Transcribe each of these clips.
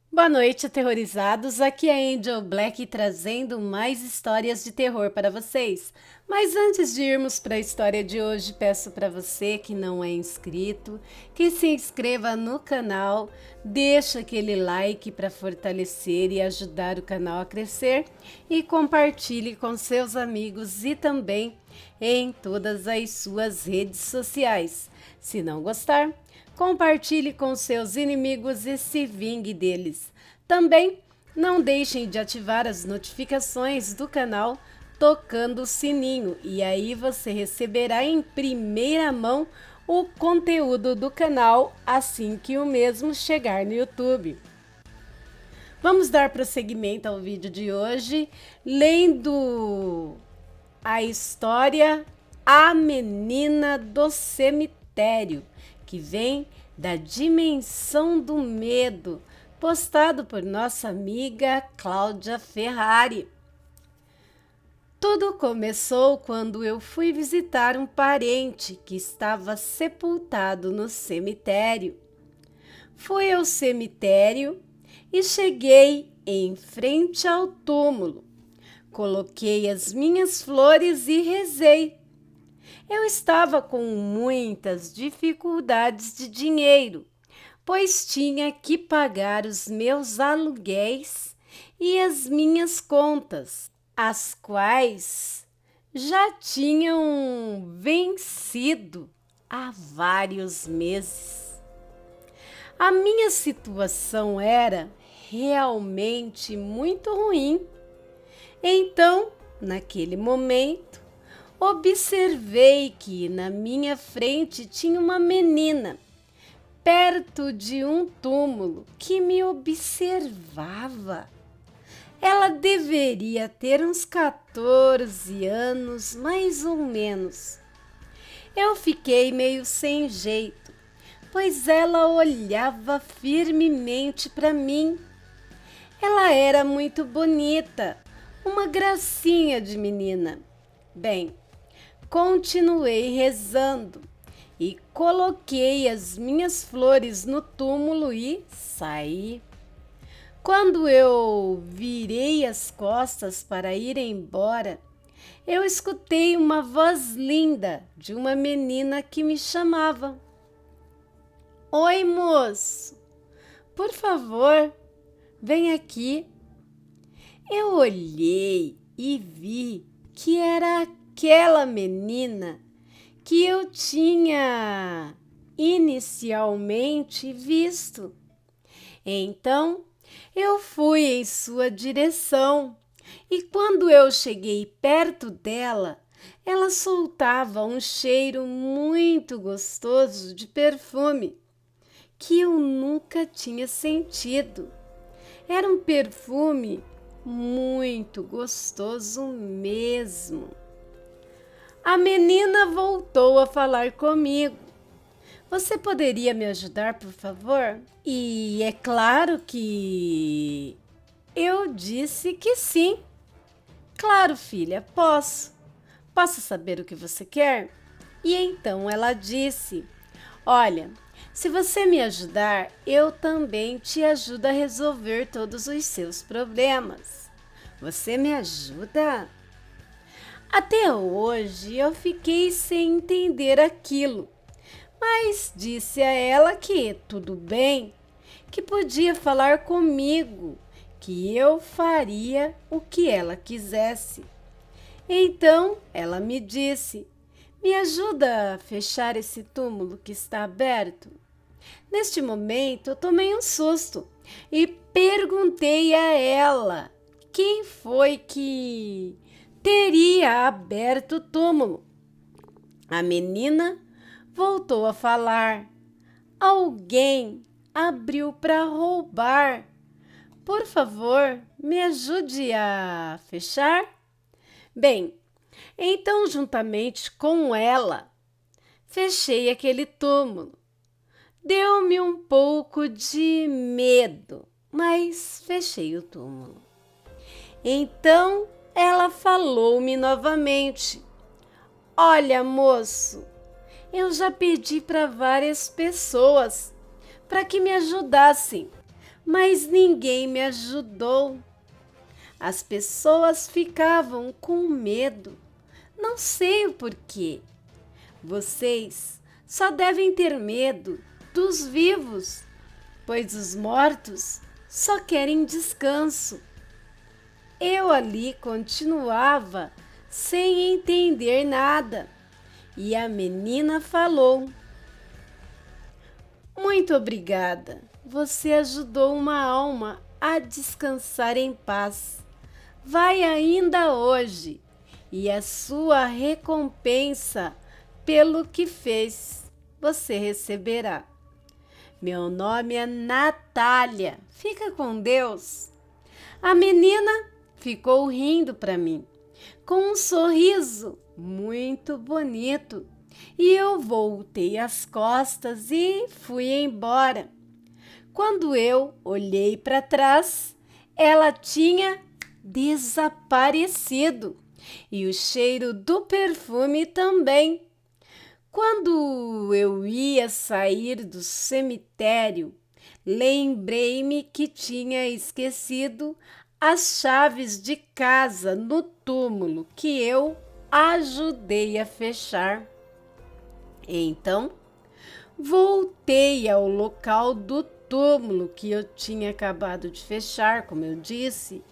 Boa noite, aterrorizados. Aqui é Angel Black trazendo mais histórias de terror para vocês. Mas antes de irmos para a história de hoje, peço para você que não é inscrito, que se inscreva no canal, deixa aquele like para fortalecer e ajudar o canal a crescer e compartilhe com seus amigos e também em todas as suas redes sociais. Se não gostar, compartilhe com seus inimigos e se vingue deles. Também não deixem de ativar as notificações do canal tocando o sininho e aí você receberá em primeira mão o conteúdo do canal assim que o mesmo chegar no YouTube. Vamos dar prosseguimento ao vídeo de hoje, lendo a história A Menina do Cemitério, que vem da Dimensão do Medo, postado por nossa amiga Cláudia Ferrari. Tudo começou quando eu fui visitar um parente que estava sepultado no cemitério. Fui ao cemitério e cheguei em frente ao túmulo. Coloquei as minhas flores e rezei. Eu estava com muitas dificuldades de dinheiro, pois tinha que pagar os meus aluguéis e as minhas contas, as quais já tinham vencido há vários meses. A minha situação era realmente muito ruim. Então, naquele momento, observei que na minha frente tinha uma menina, perto de um túmulo, que me observava. Ela deveria ter uns 14 anos, mais ou menos. Eu fiquei meio sem jeito, pois ela olhava firmemente para mim. Ela era muito bonita, uma gracinha de menina. Bem, continuei rezando e coloquei as minhas flores no túmulo e saí. Quando eu virei as costas para ir embora, eu escutei uma voz linda de uma menina que me chamava. Oi, moço, por favor, vem aqui. Eu olhei e vi que era aquela menina que eu tinha inicialmente visto. Então, eu fui em sua direção e quando eu cheguei perto dela, ela soltava um cheiro muito gostoso de perfume que eu nunca tinha sentido. Era um perfume muito gostoso mesmo. A menina voltou a falar comigo. Você poderia me ajudar, por favor? E é claro que eu disse que sim. Claro, filha, posso. Posso saber o que você quer? E então ela disse: Olha, se você me ajudar, eu também te ajudo a resolver todos os seus problemas. Você me ajuda? Até hoje eu fiquei sem entender aquilo, mas disse a ela que tudo bem, que podia falar comigo, que eu faria o que ela quisesse. Então ela me disse: Me ajuda a fechar esse túmulo que está aberto? Neste momento, eu tomei um susto e perguntei a ela quem foi que teria aberto o túmulo. A menina voltou a falar. Alguém abriu para roubar. Por favor, me ajude a fechar? Bem, então, juntamente com ela, fechei aquele túmulo. Deu-me um pouco de medo, mas fechei o túmulo. Então ela falou-me novamente: Olha, moço, eu já pedi para várias pessoas para que me ajudassem, mas ninguém me ajudou. As pessoas ficavam com medo. Não sei o porquê. Vocês só devem ter medo dos vivos, pois os mortos só querem descanso. Eu ali continuava sem entender nada e a menina falou: Muito obrigada, você ajudou uma alma a descansar em paz. Vai ainda hoje e a sua recompensa pelo que fez você receberá. Meu nome é Natália. Fica com Deus. A menina ficou rindo para mim, com um sorriso muito bonito, e eu voltei as costas e fui embora. Quando eu olhei para trás, ela tinha desaparecido e o cheiro do perfume também. Quando eu ia sair do cemitério, lembrei-me que tinha esquecido as chaves de casa no túmulo que eu ajudei a fechar. Então, voltei ao local do túmulo que eu tinha acabado de fechar, como eu disse,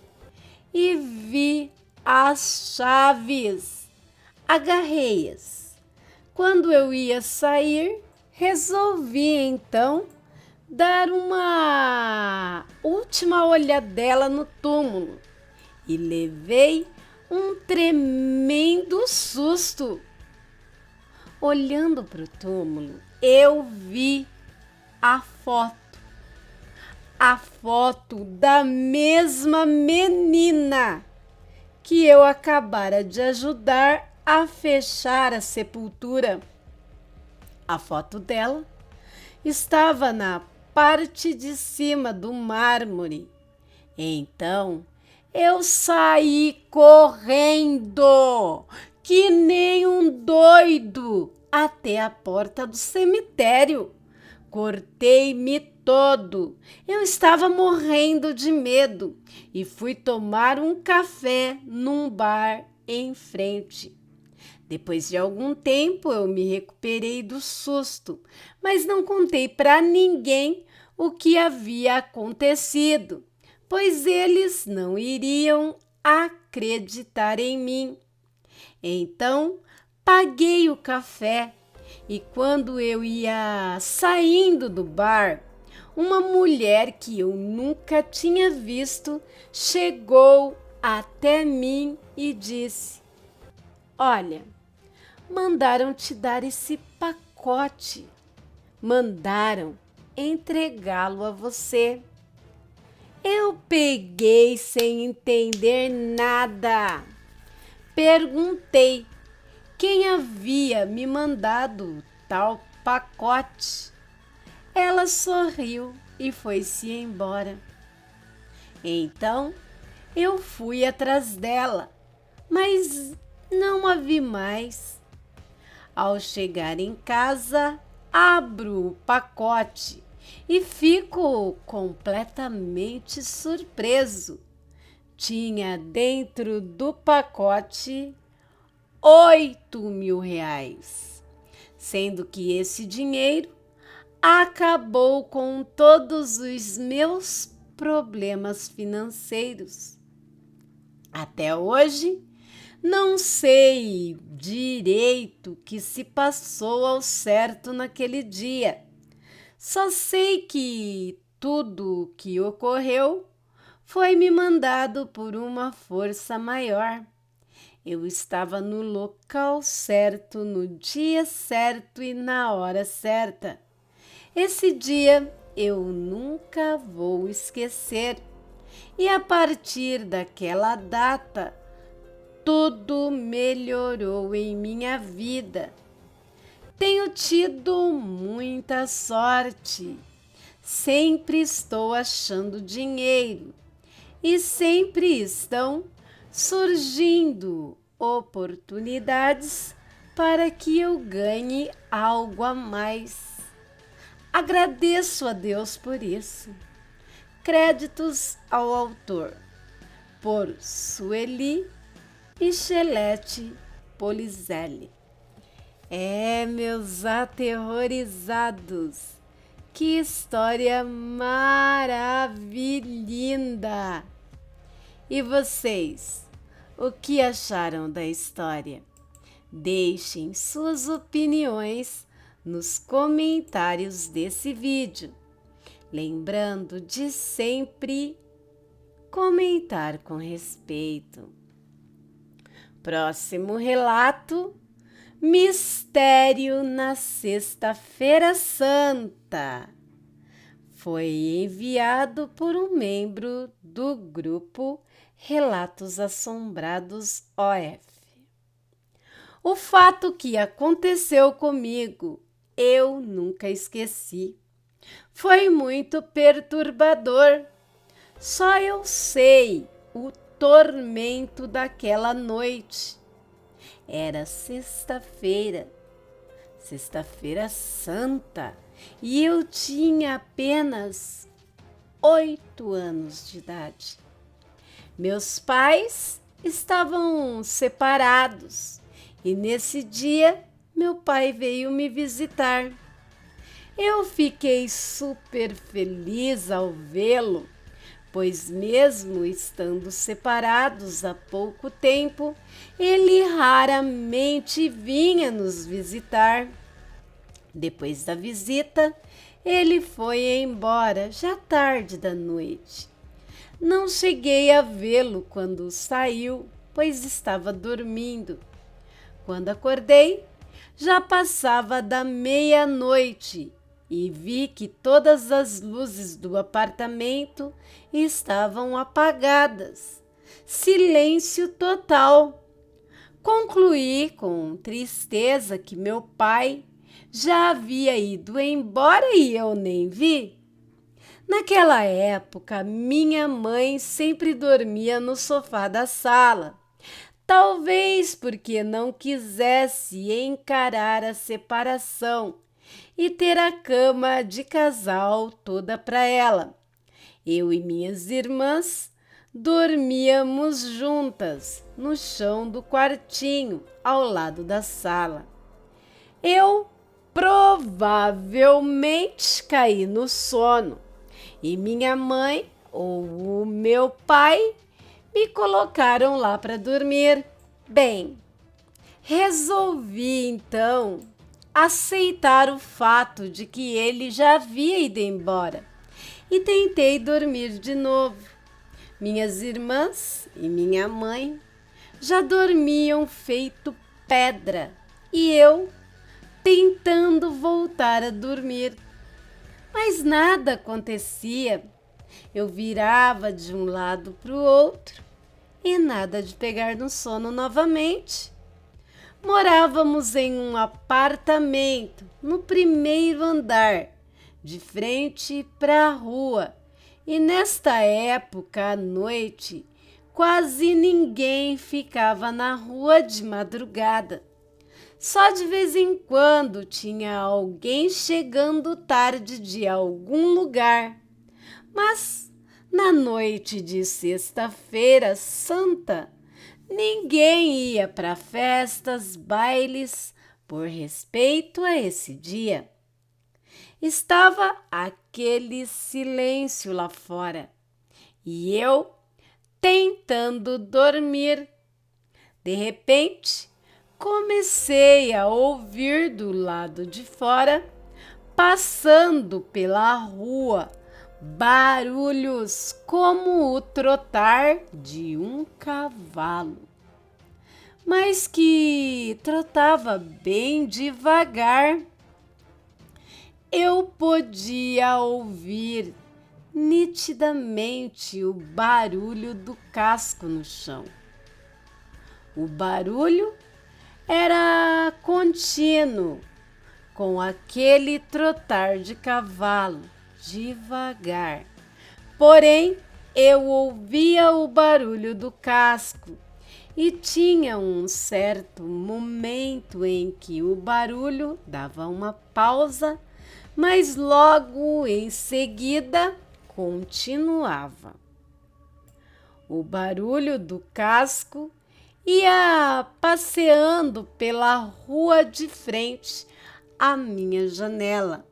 e vi as chaves. Agarrei-as. Quando eu ia sair, resolvi então dar uma última olhadela no túmulo e levei um tremendo susto. Olhando para o túmulo, eu vi a foto da mesma menina que eu acabara de ajudar a fechar a sepultura. A foto dela estava na parte de cima do mármore. Então, eu saí correndo, que nem um doido, até a porta do cemitério. Cortei-me todo. Eu estava morrendo de medo e fui tomar um café num bar em frente. Depois de algum tempo, eu me recuperei do susto, mas não contei para ninguém o que havia acontecido, pois eles não iriam acreditar em mim. Então, paguei o café e quando eu ia saindo do bar, uma mulher que eu nunca tinha visto chegou até mim e disse: Olha, mandaram te dar esse pacote. Mandaram entregá-lo a você. Eu peguei sem entender nada. Perguntei quem havia me mandado tal pacote. Ela sorriu e foi-se embora. Então eu fui atrás dela, mas não a vi mais. Ao chegar em casa, abro o pacote e fico completamente surpreso. Tinha dentro do pacote R$ 8.000, sendo que esse dinheiro acabou com todos os meus problemas financeiros. Até hoje, não sei direito o que se passou ao certo naquele dia. Só sei que tudo o que ocorreu foi me mandado por uma força maior. Eu estava no local certo, no dia certo e na hora certa. Esse dia eu nunca vou esquecer. E a partir daquela data, tudo melhorou em minha vida. Tenho tido muita sorte. Sempre estou achando dinheiro e sempre estão surgindo oportunidades para que eu ganhe algo a mais. Agradeço a Deus por isso. Créditos ao autor por Sueli Michelete Polizelli. Meus aterrorizados, que história maravilhosa! E vocês, o que acharam da história? Deixem suas opiniões nos comentários desse vídeo. Lembrando de sempre comentar com respeito. Próximo relato: Mistério na Sexta-feira Santa. Foi enviado por um membro do grupo Relatos Assombrados OF. O fato que aconteceu comigo, eu nunca esqueci. Foi muito perturbador. Só eu sei o tormento daquela noite. Era sexta-feira Santa, e eu tinha apenas 8 anos de idade. Meus pais estavam separados e nesse dia meu pai veio me visitar. Eu fiquei super feliz ao vê-lo, pois mesmo estando separados há pouco tempo, ele raramente vinha nos visitar. Depois da visita, ele foi embora já tarde da noite. Não cheguei a vê-lo quando saiu, pois estava dormindo. Quando acordei, já passava da meia-noite e vi que todas as luzes do apartamento estavam apagadas. Silêncio total. Concluí com tristeza que meu pai já havia ido embora e eu nem vi. Naquela época, minha mãe sempre dormia no sofá da sala. Talvez porque não quisesse encarar a separação e ter a cama de casal toda para ela. Eu e minhas irmãs dormíamos juntas no chão do quartinho ao lado da sala. Eu provavelmente caí no sono e minha mãe ou o meu pai me colocaram lá para dormir. Bem, resolvi então aceitar o fato de que ele já havia ido embora e tentei dormir de novo. Minhas irmãs e minha mãe já dormiam feito pedra e eu tentando voltar a dormir. Mas nada acontecia. Eu virava de um lado para o outro e nada de pegar no sono novamente. Morávamos em um apartamento no primeiro andar, de frente para a rua, e nesta época à noite quase ninguém ficava na rua de madrugada. Só de vez em quando tinha alguém chegando tarde de algum lugar. Mas na noite de Sexta-feira Santa, ninguém ia para festas, bailes, por respeito a esse dia. Estava aquele silêncio lá fora e eu tentando dormir. De repente, comecei a ouvir do lado de fora, passando pela rua, barulhos como o trotar de um cavalo, mas que trotava bem devagar. Eu podia ouvir nitidamente o barulho do casco no chão. O barulho era contínuo, com aquele trotar de cavalo devagar. Porém, eu ouvia o barulho do casco e tinha um certo momento em que o barulho dava uma pausa, mas logo em seguida continuava. O barulho do casco ia passeando pela rua de frente à minha janela,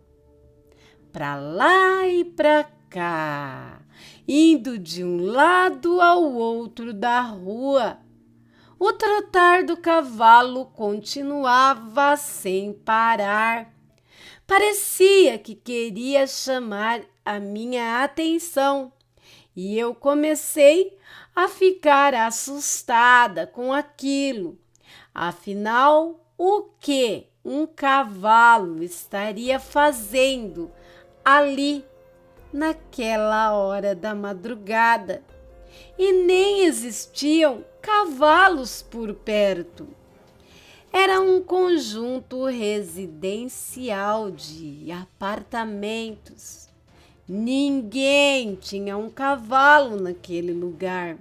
para lá e para cá, indo de um lado ao outro da rua. O trotar do cavalo continuava sem parar. Parecia que queria chamar a minha atenção e eu comecei a ficar assustada com aquilo. Afinal, o que um cavalo estaria fazendo ali naquela hora da madrugada? E nem existiam cavalos por perto. Era um conjunto residencial de apartamentos. Ninguém tinha um cavalo naquele lugar.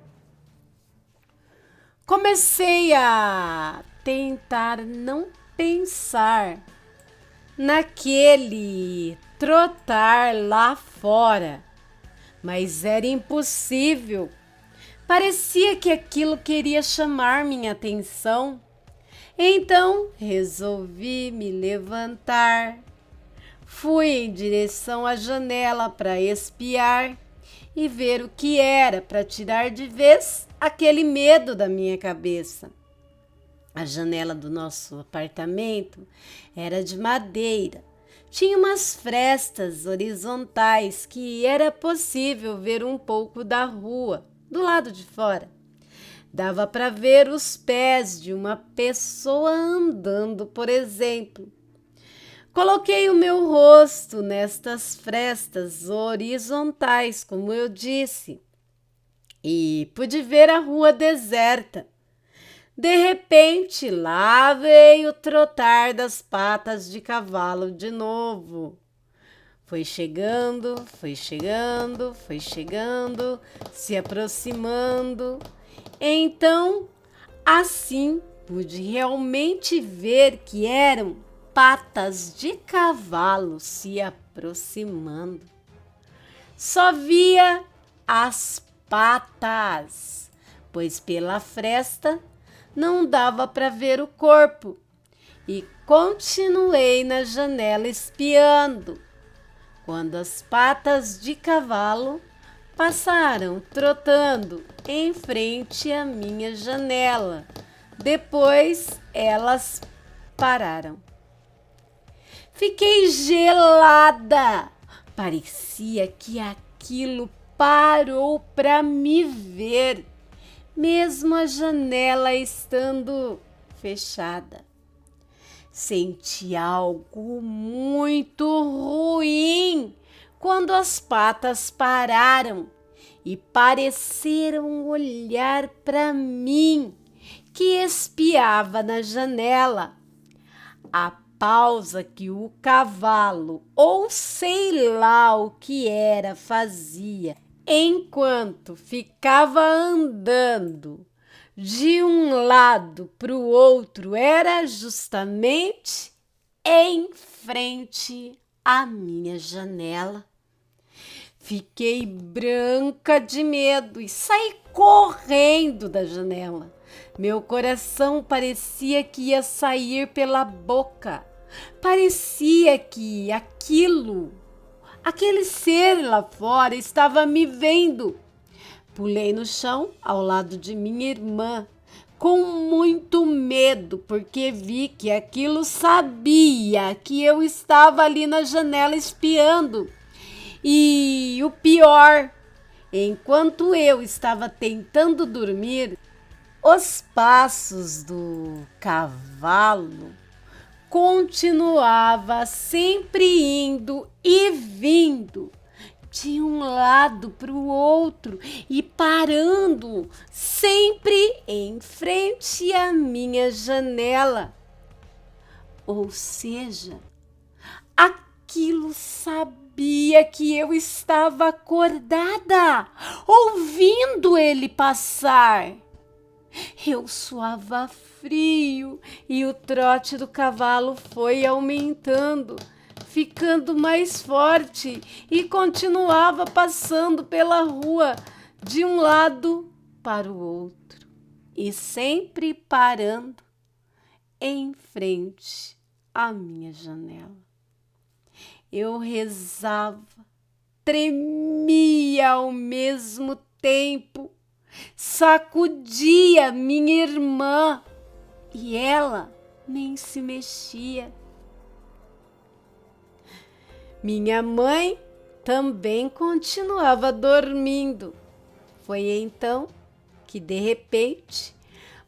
Comecei a tentar não pensar naquele trotar lá fora, mas era impossível. Parecia que aquilo queria chamar minha atenção. Então resolvi me levantar. Fui em direção à janela para espiar e ver o que era, para tirar de vez aquele medo da minha cabeça. A janela do nosso apartamento era de madeira. Tinha umas frestas horizontais que era possível ver um pouco da rua, do lado de fora. Dava para ver os pés de uma pessoa andando, por exemplo. Coloquei o meu rosto nestas frestas horizontais, como eu disse, e pude ver a rua deserta. De repente, lá veio o trotar das patas de cavalo de novo. Foi chegando, se aproximando. Então, assim, pude realmente ver que eram patas de cavalo se aproximando. Só via as patas, pois pela fresta não dava para ver o corpo. E continuei na janela espiando, quando as patas de cavalo passaram trotando em frente à minha janela. Depois elas pararam. Fiquei gelada. Parecia que aquilo parou para me ver, mesmo a janela estando fechada. Senti algo muito ruim quando as patas pararam e pareceram olhar para mim, que espiava na janela. A pausa que o cavalo, ou sei lá o que era, fazia enquanto ficava andando de um lado para o outro era justamente em frente à minha janela. Fiquei branca de medo e saí correndo da janela. Meu coração parecia que ia sair pela boca. Parecia que aquele ser lá fora estava me vendo. Pulei no chão ao lado de minha irmã, com muito medo, porque vi que aquilo sabia que eu estava ali na janela espiando. E o pior, enquanto eu estava tentando dormir, os passos do cavalo continuava sempre indo e vindo de um lado para o outro e parando sempre em frente à minha janela. Ou seja, aquilo sabia que eu estava acordada, ouvindo ele passar. Eu suava frio e o trote do cavalo foi aumentando. ficando mais forte e continuava passando pela rua de um lado para o outro e sempre parando em frente à minha janela. Eu rezava, tremia ao mesmo tempo, sacudia minha irmã e ela nem se mexia. Minha mãe também continuava dormindo. Foi então que, de repente,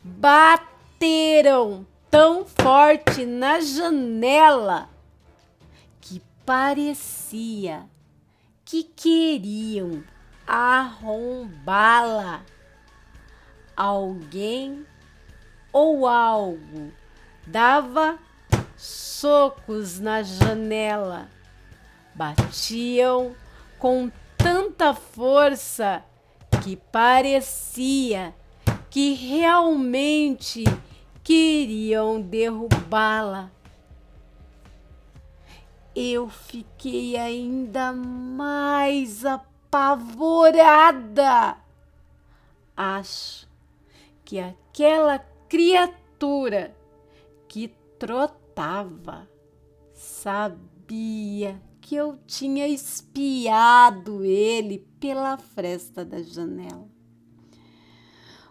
bateram tão forte na janela que parecia que queriam arrombá-la. Alguém ou algo dava socos na janela. Batiam com tanta força que parecia que realmente queriam derrubá-la. Eu fiquei ainda mais apavorada. Acho que aquela criatura que trotava sabia que eu tinha espiado ele pela fresta da janela.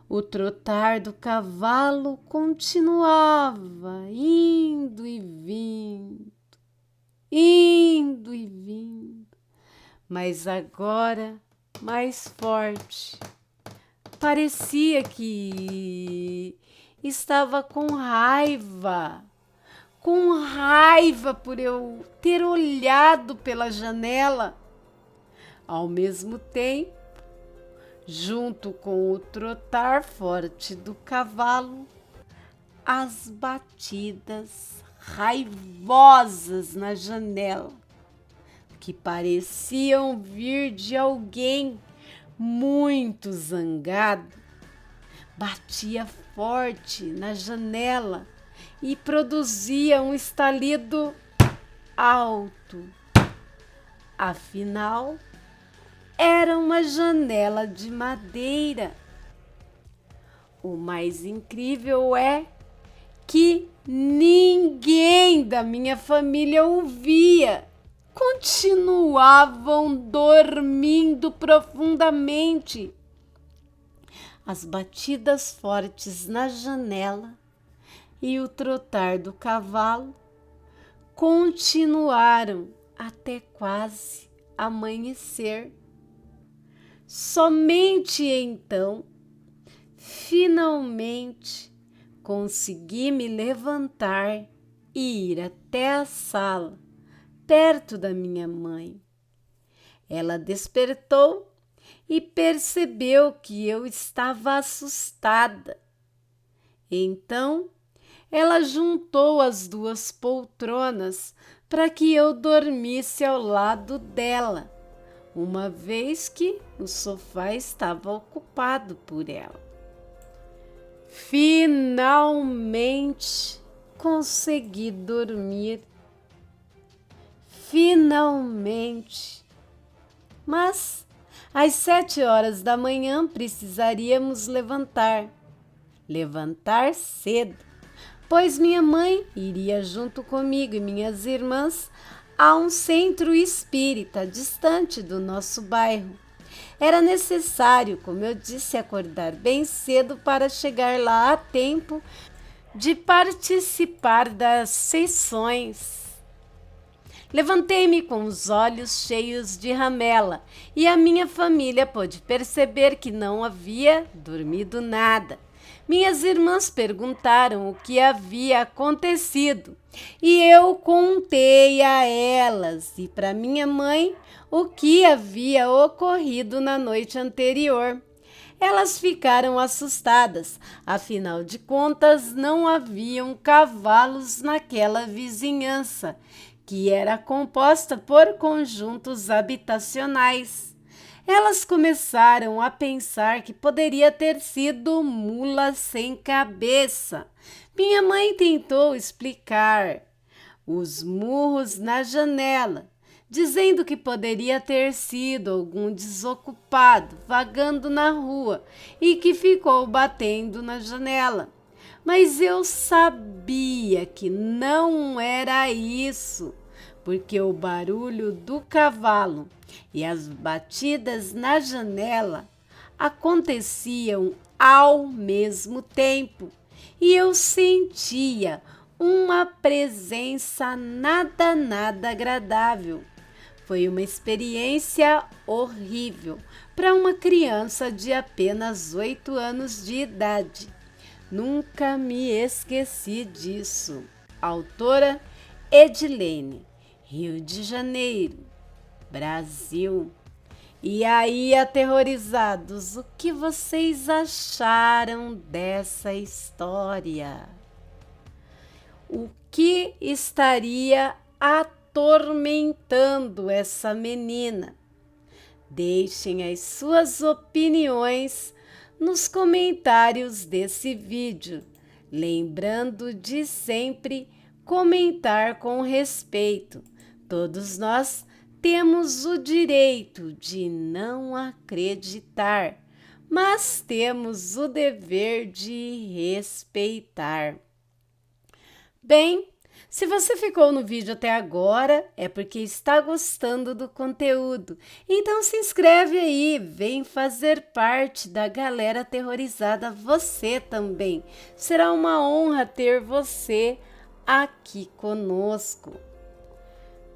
O trotar do cavalo continuava, indo e vindo, mas agora mais forte. Parecia que estava com raiva por eu ter olhado pela janela. Ao mesmo tempo, junto com o trotar forte do cavalo, as batidas raivosas na janela, que pareciam vir de alguém muito zangado, batia forte na janela e produzia um estalido alto. Afinal, era uma janela de madeira. O mais incrível é que ninguém da minha família ouvia. Continuavam dormindo profundamente. As batidas fortes na janela e o trotar do cavalo continuaram até quase amanhecer. Somente então, finalmente, consegui me levantar e ir até a sala, perto da minha mãe. Ela despertou e percebeu que eu estava assustada. Então, ela juntou as duas poltronas para que eu dormisse ao lado dela, uma vez que o sofá estava ocupado por ela. Finalmente consegui dormir. Finalmente. Mas às 7 horas da manhã precisaríamos levantar cedo, pois minha mãe iria junto comigo e minhas irmãs a um centro espírita distante do nosso bairro. Era necessário, como eu disse, acordar bem cedo para chegar lá a tempo de participar das sessões. Levantei-me com os olhos cheios de ramela e a minha família pôde perceber que não havia dormido nada. Minhas irmãs perguntaram o que havia acontecido e eu contei a elas e para minha mãe o que havia ocorrido na noite anterior. Elas ficaram assustadas, afinal de contas não haviam cavalos naquela vizinhança, que era composta por conjuntos habitacionais. Elas começaram a pensar que poderia ter sido mula sem cabeça. Minha mãe tentou explicar, os murros na janela, dizendo que poderia ter sido algum desocupado vagando na rua e que ficou batendo na janela. Mas eu sabia que não era isso, porque o barulho do cavalo e as batidas na janela aconteciam ao mesmo tempo e eu sentia uma presença nada agradável. Foi uma experiência horrível para uma criança de apenas 8 anos de idade. Nunca me esqueci disso. Autora Edilene, Rio de Janeiro, Brasil. E aí, aterrorizados, o que vocês acharam dessa história? O que estaria atormentando essa menina? Deixem as suas opiniões nos comentários desse vídeo, lembrando de sempre comentar com respeito. Todos nós temos o direito de não acreditar, mas temos o dever de respeitar. Bem, se você ficou no vídeo até agora, é porque está gostando do conteúdo. Então se inscreve aí, vem fazer parte da galera aterrorizada você também. Será uma honra ter você aqui conosco.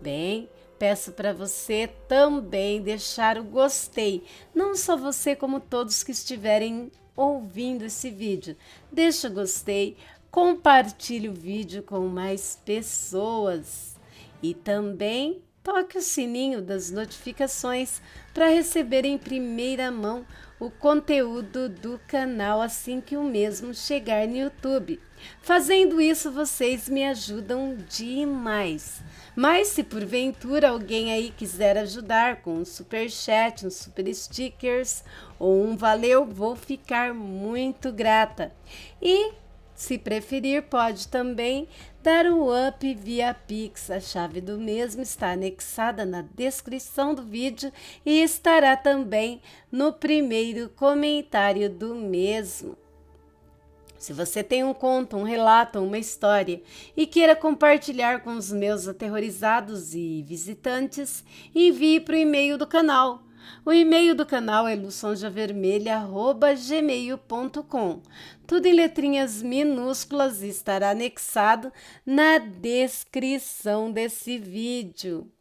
Bem, peço para você também deixar o gostei. Não só você, como todos que estiverem ouvindo esse vídeo. Deixa o gostei. Compartilhe o vídeo com mais pessoas e também toque o sininho das notificações para receber em primeira mão o conteúdo do canal assim que o mesmo chegar no YouTube. Fazendo isso, vocês me ajudam demais. Mas se porventura alguém aí quiser ajudar com um super chat, um super stickers ou um valeu, vou ficar muito grata. E se preferir, pode também dar o up via Pix. A chave do mesmo está anexada na descrição do vídeo e estará também no primeiro comentário do mesmo. Se você tem um conto, um relato, uma história e queira compartilhar com os meus aterrorizados e visitantes, envie para o e-mail do canal. O e-mail do canal é luçonjavermelha@gmail.com. Tudo em letrinhas minúsculas e estará anexado na descrição desse vídeo.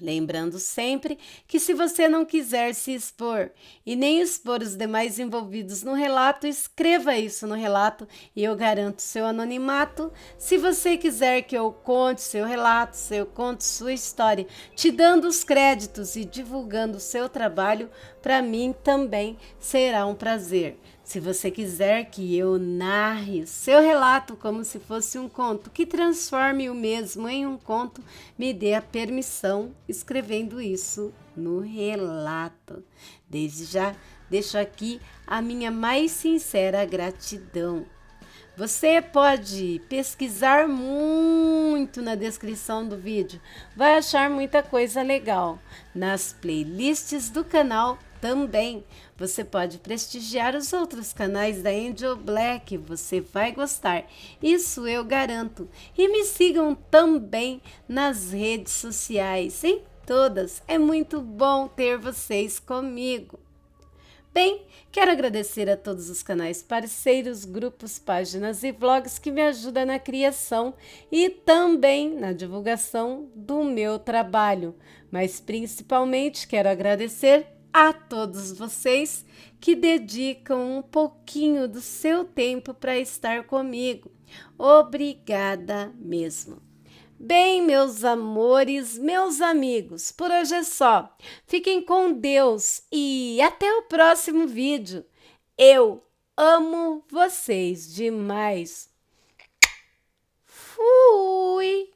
Lembrando sempre que se você não quiser se expor e nem expor os demais envolvidos no relato, escreva isso no relato e eu garanto seu anonimato. Se você quiser que eu conte seu relato, se eu conte sua história, te dando os créditos e divulgando o seu trabalho, para mim também será um prazer. Se você quiser que eu narre o seu relato como se fosse um conto, que transforme o mesmo em um conto, me dê a permissão escrevendo isso no relato. Desde já, deixo aqui a minha mais sincera gratidão. Você pode pesquisar muito na descrição do vídeo, vai achar muita coisa legal. Nas playlists do canal também. Você pode prestigiar os outros canais da Angel Black, você vai gostar, isso eu garanto. E me sigam também nas redes sociais, em todas. É muito bom ter vocês comigo. Bem, quero agradecer a todos os canais parceiros, grupos, páginas e vlogs que me ajudam na criação e também na divulgação do meu trabalho. Mas principalmente quero agradecer a todos vocês que dedicam um pouquinho do seu tempo para estar comigo. Obrigada mesmo. Bem, meus amores, meus amigos, por hoje é só. Fiquem com Deus e até o próximo vídeo. Eu amo vocês demais. Fui!